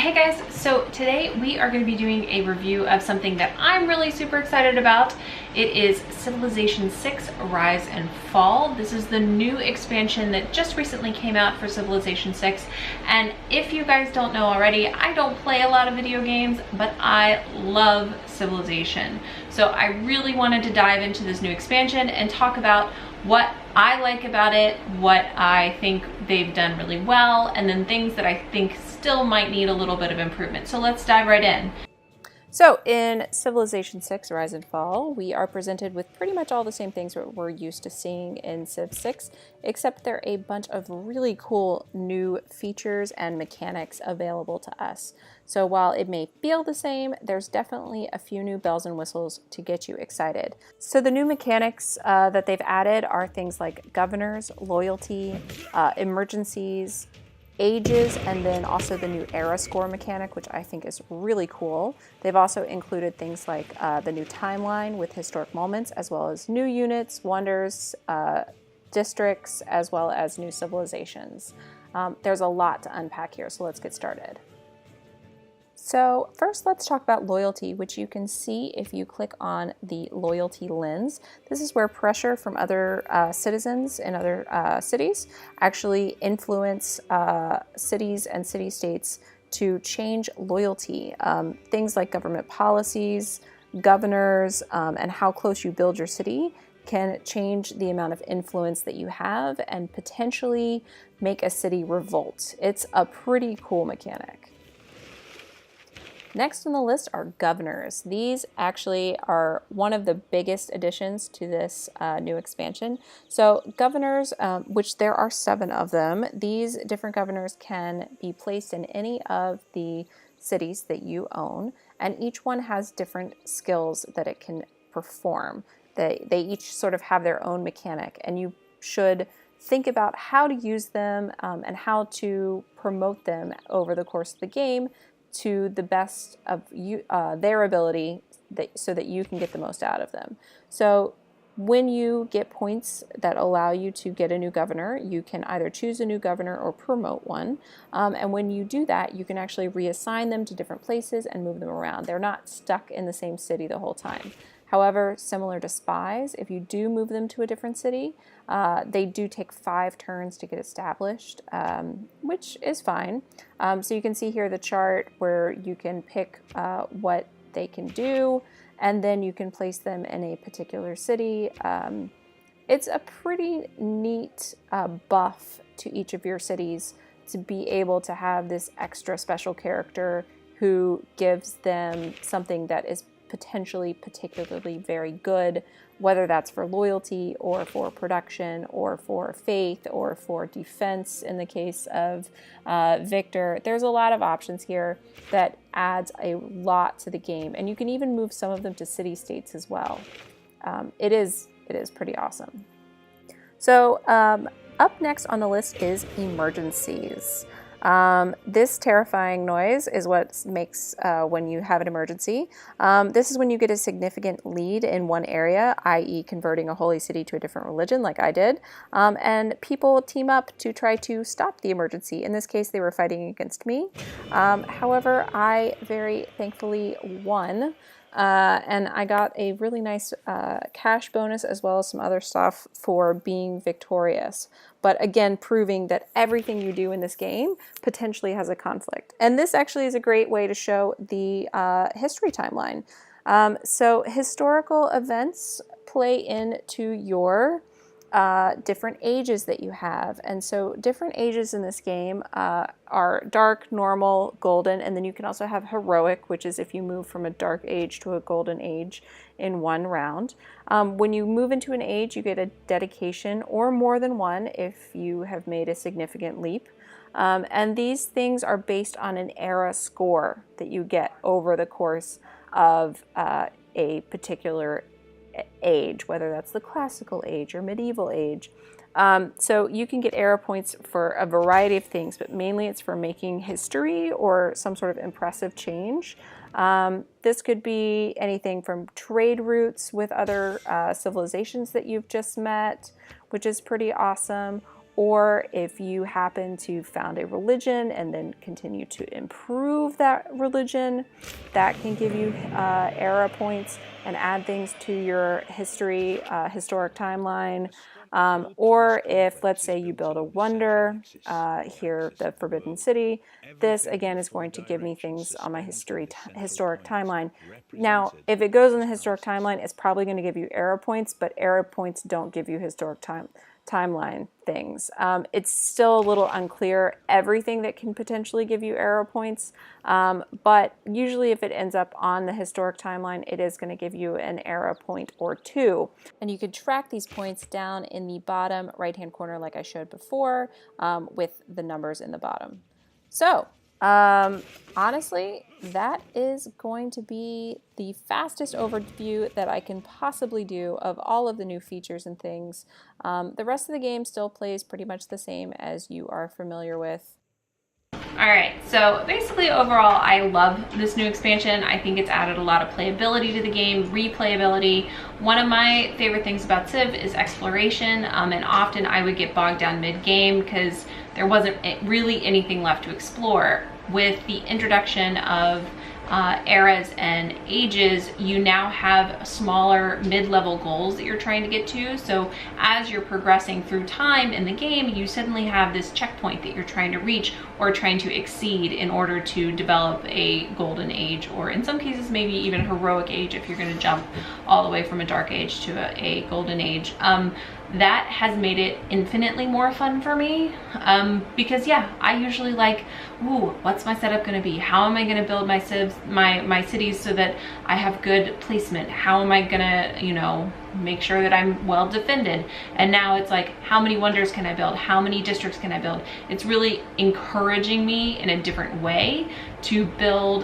Hey guys, so today we are going to be doing a review of something that I'm really super excited about. It is Civilization 6 Rise and Fall. This is the new expansion that just recently came out for Civilization 6. And if you guys don't know already, I don't play a lot of video games, but I love Civilization. So I really wanted to dive into this new expansion and talk about what I like about it, what I think they've done really well, and then things that I think still might need a little bit of improvement. So let's dive right in. So in Civilization 6 Rise and Fall, we are presented with pretty much all the same things that we're used to seeing in Civ 6, except there are a bunch of really cool new features and mechanics available to us. So while it may feel the same, there's definitely a few new bells and whistles to get you excited. So the new mechanics that they've added are things like governors, loyalty, emergencies, ages, and then also the new era score mechanic, which I think is really cool. They've also included things like the new timeline with historic moments, as well as new units, wonders, districts, as well as new civilizations. There's a lot to unpack here, so let's get started. So first, let's talk about loyalty, which you can see if you click on the loyalty lens. This is where pressure from other citizens in other cities actually influence cities and city-states to change loyalty. Things like government policies, governors, and how close you build your city can change the amount of influence that you have and potentially make a city revolt. It's a pretty cool mechanic. Next on the list are governors. These actually are one of the biggest additions to this new expansion. So governors, which there are 7 of them, these different governors can be placed in any of the cities that you own, and each one has different skills that it can perform. They each sort of have their own mechanic, and you should think about how to use them and how to promote them over the course of the game to the best of their ability so that you can get the most out of them. So when you get points that allow you to get a new governor, you can either choose a new governor or promote one. And when you do that, you can actually reassign them to different places and move them around. They're not stuck in the same city the whole time. However, similar to spies, if you do move them to a different city, they do take 5 turns to get established, which is fine. So you can see here the chart where you can pick what they can do, and then you can place them in a particular city. It's a pretty neat buff to each of your cities to be able to have this extra special character who gives them something that is potentially particularly very good, whether that's for loyalty or for production or for faith or for defense in the case of Victor. There's a lot of options here that adds a lot to the game, and you can even move some of them to city-states as well. It is pretty awesome. So up next on the list is emergencies. This terrifying noise is what makes when you have an emergency. This is when you get a significant lead in one area, i.e. converting a holy city to a different religion like I did, and people team up to try to stop the emergency. In this case, they were fighting against me. However, I very thankfully won. And I got a really nice cash bonus as well as some other stuff for being victorious. But again, proving that everything you do in this game potentially has a conflict. And this actually is a great way to show the history timeline. So historical events play into your different ages that you have. And so different ages in this game are dark, normal, golden, and then you can also have heroic, which is if you move from a dark age to a golden age in one round. When you move into an age, you get a dedication or more than one if you have made a significant leap. And these things are based on an era score that you get over the course of a particular age, whether that's the classical age or medieval age. So you can get era points for a variety of things, but mainly it's for making history or some sort of impressive change. This could be anything from trade routes with other civilizations that you've just met, which is pretty awesome, or if you happen to found a religion and then continue to improve that religion, that can give you era points and add things to your historic timeline. Or if, let's say, you build a wonder here, the Forbidden City, this again is going to give me things on my historic timeline. Now, if it goes in the historic timeline, it's probably going to give you era points, but era points don't give you historic timeline things. It's still a little unclear everything that can potentially give you arrow points, but usually if it ends up on the historic timeline, it is going to give you an arrow point or two. And you could track these points down in the bottom right hand corner like I showed before, with the numbers in the bottom. So honestly, that is going to be the fastest overview that I can possibly do of all of the new features and things. The rest of the game still plays pretty much the same as you are familiar with. Alright, so basically overall I love this new expansion. I think it's added a lot of playability to the game, replayability. One of my favorite things about Civ is exploration, and often I would get bogged down mid-game because there wasn't really anything left to explore. With the introduction of eras and ages, you now have smaller mid-level goals that you're trying to get to. So as you're progressing through time in the game, you suddenly have this checkpoint that you're trying to reach or trying to exceed in order to develop a golden age, or in some cases maybe even a heroic age if you're going to jump all the way from a dark age to a golden age. That has made it infinitely more fun for me, because yeah, I usually like, ooh, what's my setup going to be? How am I going to build my cities so that I have good placement? How am I going to, you know, make sure that I'm well defended? And now it's like, how many wonders can I build? How many districts can I build? It's really encouraging me in a different way to build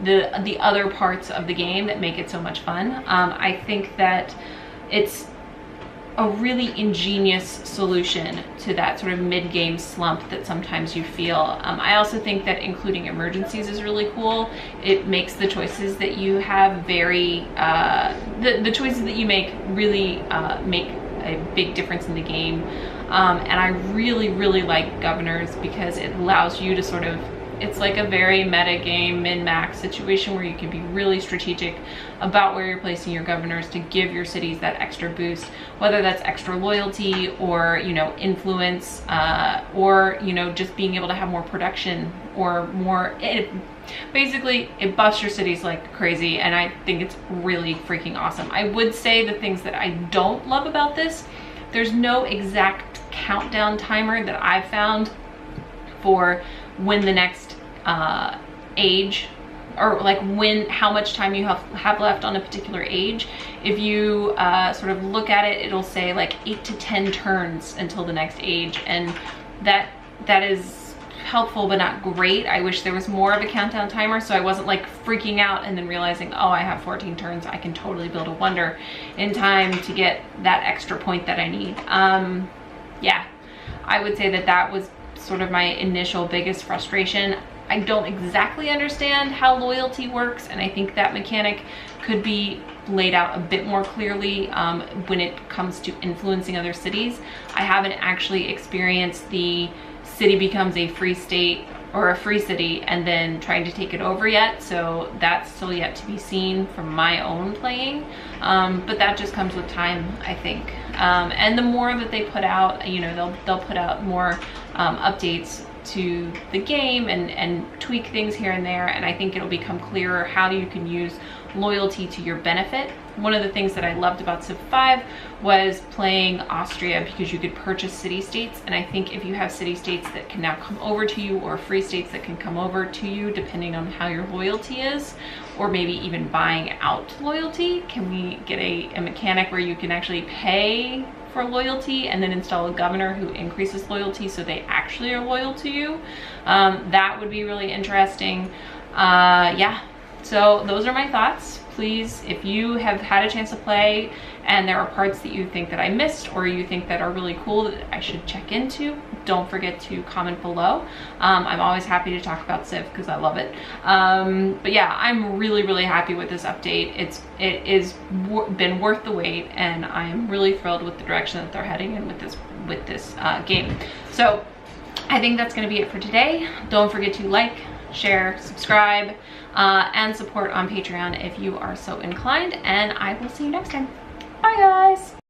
the other parts of the game that make it so much fun. I think that it's a really ingenious solution to that sort of mid-game slump that sometimes you feel. I also think that including emergencies is really cool. It makes the choices that you have very, the choices that you make really make a big difference in the game. And I really, really like governors because it allows you to sort of, it's like a very meta game min-max situation where you can be really strategic about where you're placing your governors to give your cities that extra boost, whether that's extra loyalty or, you know, influence, or, you know, just being able to have more production or more, basically it buffs your cities like crazy, and I think it's really freaking awesome. I would say the things that I don't love about this, there's no exact countdown timer that I've found for when the next age, or like how much time you have left on a particular age. If you sort of look at it, it'll say like 8 to 10 turns until the next age, and that is helpful but not great. I wish there was more of a countdown timer so I wasn't like freaking out and then realizing, oh, I have 14 turns, I can totally build a wonder in time to get that extra point that I need. Yeah, I would say that was sort of my initial biggest frustration. I don't exactly understand how loyalty works, and I think that mechanic could be laid out a bit more clearly when it comes to influencing other cities. I haven't actually experienced the city becomes a free state or a free city and then trying to take it over yet, so that's still yet to be seen from my own playing, but that just comes with time, I think. And the more that they put out, you know, they'll put out more updates to the game and tweak things here and there, and I think it'll become clearer how you can use loyalty to your benefit. One of the things that I loved about Civ 5 was playing Austria because you could purchase city-states, and I think if you have city-states that can now come over to you, or free states that can come over to you depending on how your loyalty is, or maybe even buying out loyalty, can we get a mechanic where you can actually pay for loyalty and then install a governor who increases loyalty so they actually are loyal to you? That would be really interesting. Yeah, so those are my thoughts. please, if you have had a chance to play and there are parts that you think that I missed or you think that are really cool that I should check into, don't forget to comment below. I'm always happy to talk about Civ because I love it. But yeah, I'm really happy with this update. It is been worth the wait, and I am really thrilled with the direction that they're heading in with this game. So I think that's going to be it for today. Don't forget to like, share, subscribe, and support on Patreon if you are so inclined, and I will see you next time. Bye guys!